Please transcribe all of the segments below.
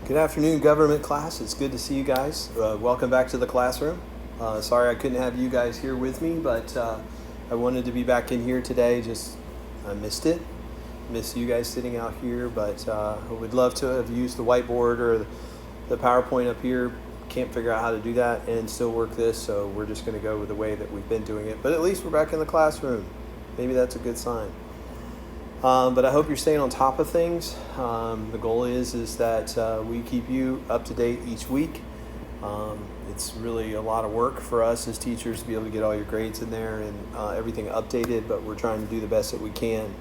Good afternoon, government class. It's good to see you guys. Welcome back to the classroom. Sorry I couldn't have you guys here with me, but I wanted to be back in here today. I missed it. Miss you guys sitting out here, but I would love to have used the whiteboard or the PowerPoint up here. Can't figure out how to do that and still work this, so we're just going to go with the way that we've been doing it. But at least we're back in the classroom. Maybe that's a good sign. But I hope you're staying on top of things. The goal is that we keep you up to date each week. It's really a lot of work for us as teachers to be able to get all your grades in there and everything updated, but we're trying to do the best that we can.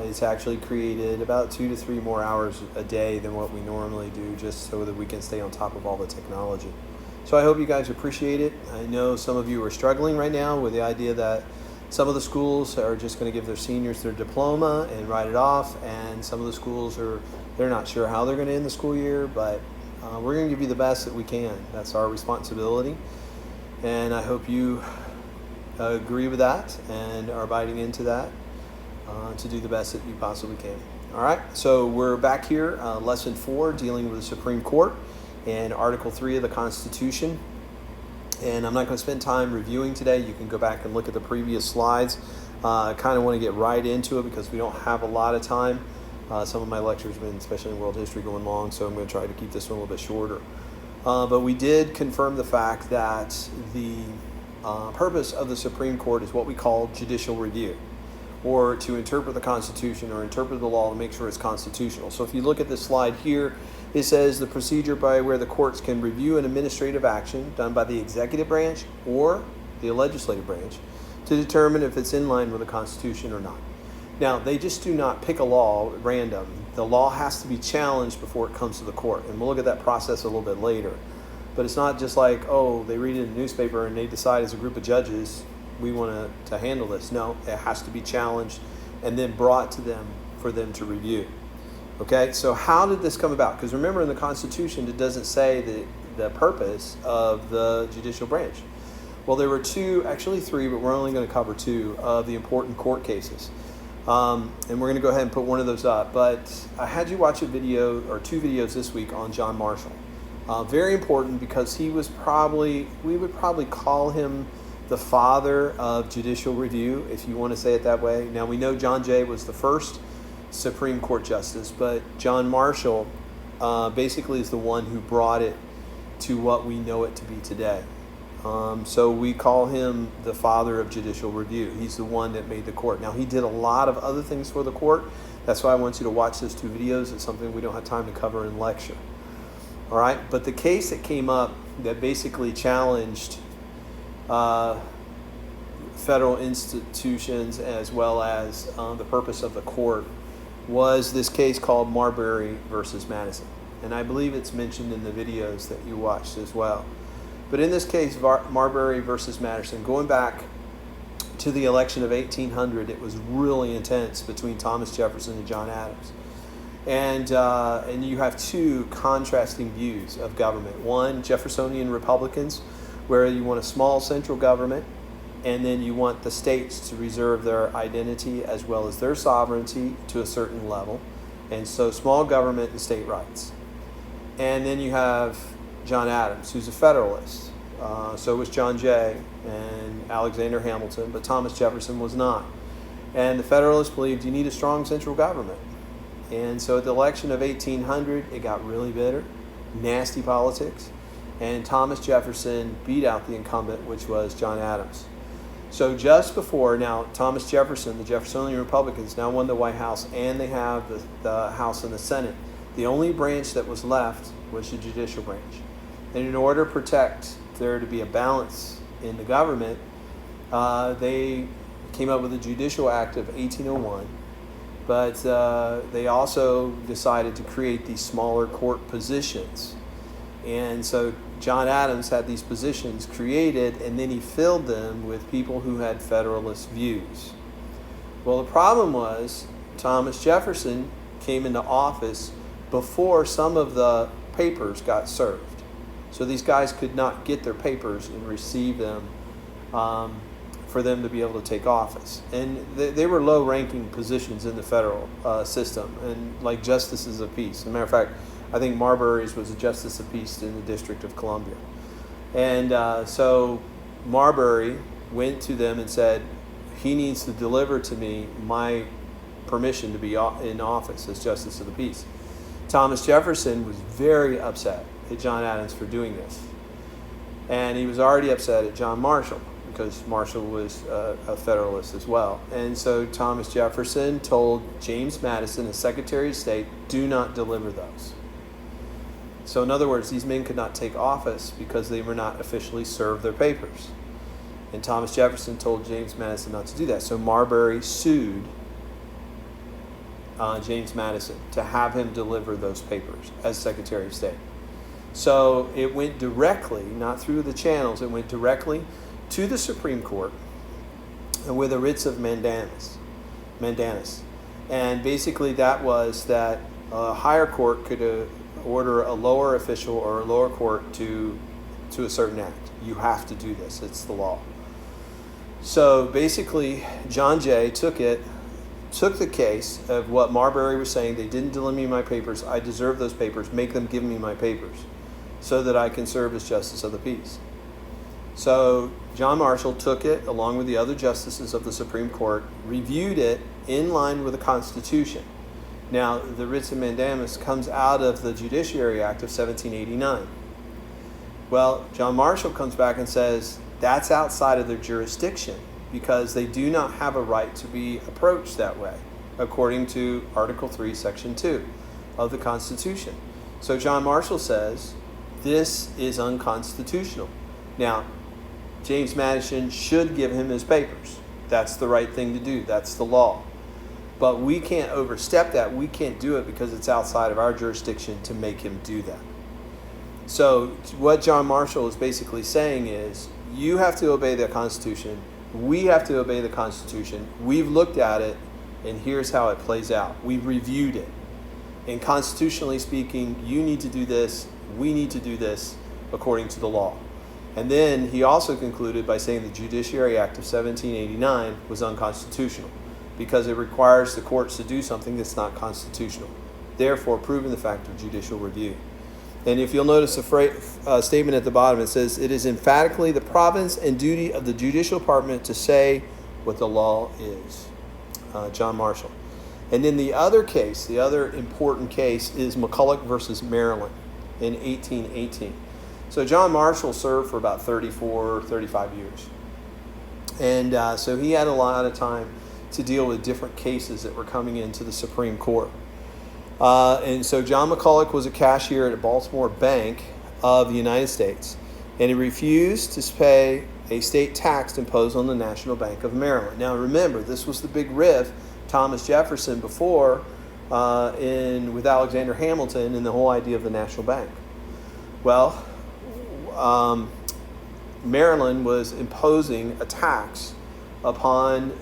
It's actually created about 2 to 3 more hours a day than what we normally do, just so that we can stay on top of all the technology. So I hope you guys appreciate it. I know some of you are struggling right now with the idea that some of the schools are just going to give their seniors their diploma and write it off, and some of the schools they're not sure how they're going to end the school year, but we're going to give you the best that we can. That's our responsibility, and I hope you agree with that and are biting into that to do the best that you possibly can. All right, so we're back here, lesson 4, dealing with the Supreme Court and Article 3 of the Constitution. And I'm not going to spend time reviewing today. You can go back and look at the previous slides. I kind of want to get right into it because we don't have a lot of time. Some of my lectures have been, especially in world history, going long, so I'm going to try to keep this one a little bit shorter. But we did confirm the fact that the purpose of the Supreme Court is what we call judicial review, or to interpret the Constitution or interpret the law to make sure it's constitutional. So if you look at this slide here, it says the procedure by where the courts can review an administrative action done by the executive branch or the legislative branch to determine if it's in line with the Constitution or not. Now, they just do not pick a law at random. The law has to be challenged before it comes to the court, and we'll look at that process a little bit later. But it's not just like, oh, they read it in the newspaper and they decide as a group of judges, we want to handle this. No, it has to be challenged and then brought to them for them to review. Okay, so how did this come about? Because remember, in the Constitution, it doesn't say the purpose of the judicial branch. Well, there were 2, actually 3, but we're only going to cover 2 of the important court cases. And we're going to go ahead and put one of those up. But I had you watch a video, or 2 videos this week on John Marshall. Very important because we would probably call him the father of judicial review, if you want to say it that way. Now, we know John Jay was the first Supreme Court justice, but John Marshall basically is the one who brought it to what we know it to be today. So we call him the father of judicial review. He's the one that made the court. Now, he did a lot of other things for the court. That's why I want you to watch those 2 videos. It's something we don't have time to cover in lecture. All right, but the case that came up that basically challenged federal institutions as well as the purpose of the court was this case called Marbury versus Madison. And I believe it's mentioned in the videos that you watched as well. But in this case, Marbury versus Madison, going back to the election of 1800, it was really intense between Thomas Jefferson and John Adams. And you have 2 contrasting views of government. One, Jeffersonian Republicans, where you want a small central government, and then you want the states to reserve their identity as well as their sovereignty to a certain level. And so small government and state rights. And then you have John Adams, who's a Federalist. So was John Jay and Alexander Hamilton, but Thomas Jefferson was not. And the Federalists believed you need a strong central government. And so at the election of 1800, it got really bitter, nasty politics. And Thomas Jefferson beat out the incumbent, which was John Adams. So just before, now Thomas Jefferson, the Jeffersonian Republicans, now won the White House, and they have the House and the Senate. The only branch that was left was the judicial branch. And in order to protect there to be a balance in the government, they came up with the Judicial Act of 1801. But they also decided to create these smaller court positions. And so John Adams had these positions created, and then he filled them with people who had Federalist views. Well, the problem was Thomas Jefferson came into office before some of the papers got served. So these guys could not get their papers and receive them for them to be able to take office. And they were low-ranking positions in the federal system, and like justices of peace. As a matter of fact, I think Marbury's was a justice of peace in the District of Columbia. And so Marbury went to them and said, he needs to deliver to me my permission to be in office as justice of the peace. Thomas Jefferson was very upset at John Adams for doing this. And he was already upset at John Marshall, because Marshall was a Federalist as well. And so Thomas Jefferson told James Madison, as Secretary of State, do not deliver those. So in other words, these men could not take office because they were not officially served their papers. And Thomas Jefferson told James Madison not to do that. So Marbury sued James Madison to have him deliver those papers as Secretary of State. So it went directly, not through the channels, it went directly to the Supreme Court with a writ of mandamus. And basically that was that a higher court could order a lower official or a lower court to a certain act. You have to do this. It's the law. So basically, John Jay took the case of what Marbury was saying. They didn't deliver me my papers. I deserve those papers. Make them give me my papers so that I can serve as justice of the peace. So John Marshall took it along with the other justices of the Supreme Court, reviewed it in line with the Constitution. Now, the writ of mandamus comes out of the Judiciary Act of 1789. Well, John Marshall comes back and says that's outside of their jurisdiction because they do not have a right to be approached that way, according to Article 3, Section 2 of the Constitution. So John Marshall says this is unconstitutional. Now, James Madison should give him his papers. That's the right thing to do. That's the law. But we can't overstep that. We can't do it because it's outside of our jurisdiction to make him do that. So what John Marshall is basically saying is, you have to obey the Constitution. We have to obey the Constitution. We've looked at it, and here's how it plays out. We've reviewed it. And constitutionally speaking, you need to do this. We need to do this according to the law. And then he also concluded by saying the Judiciary Act of 1789 was unconstitutional because it requires the courts to do something that's not constitutional, therefore proving the fact of judicial review. And if you'll notice a statement at the bottom, it says, it is emphatically the province and duty of the judicial department to say what the law is. John Marshall. And then the other case, the other important case, is McCulloch versus Maryland in 1818. So John Marshall served for about 34, 35 years. And so he had a lot of time to deal with different cases that were coming into the Supreme Court. And so John McCulloch was a cashier at a Baltimore Bank of the United States, and he refused to pay a state tax imposed on the National Bank of Maryland. Now remember, this was the big riff Thomas Jefferson before with Alexander Hamilton and the whole idea of the National Bank. Well, Maryland was imposing a tax upon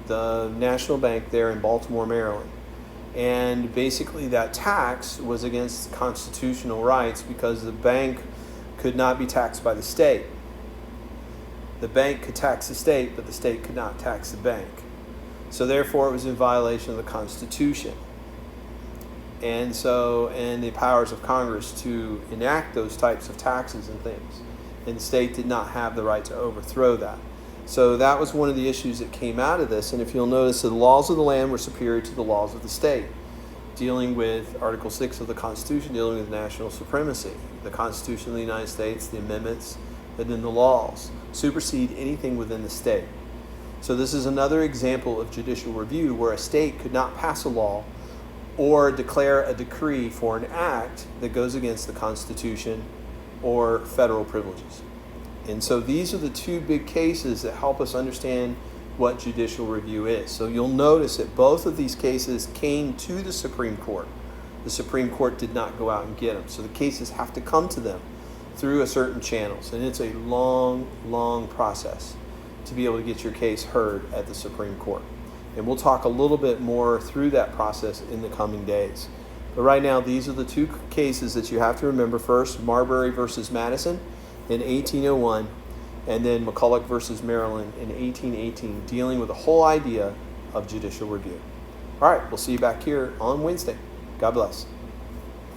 the National Bank there in Baltimore, Maryland. And basically that tax was against constitutional rights because the bank could not be taxed by the state. The bank could tax the state, but the state could not tax the bank. So therefore it was in violation of the Constitution. And the powers of Congress to enact those types of taxes and things. And the state did not have the right to overthrow that. So that was one of the issues that came out of this. And if you'll notice, the laws of the land were superior to the laws of the state, dealing with Article 6 of the Constitution, dealing with national supremacy. The Constitution of the United States, the amendments, and then the laws supersede anything within the state. So this is another example of judicial review where a state could not pass a law or declare a decree for an act that goes against the Constitution or federal privileges. And so these are the two big cases that help us understand what judicial review is. So you'll notice that both of these cases came to the Supreme Court. The Supreme Court did not go out and get them. So the cases have to come to them through a certain channels. And it's a long, long process to be able to get your case heard at the Supreme Court. And we'll talk a little bit more through that process in the coming days. But right now, these are the two cases that you have to remember. First, Marbury versus Madison in 1801, and then McCulloch versus Maryland in 1818, dealing with the whole idea of judicial review. All right, we'll see you back here on Wednesday. God bless.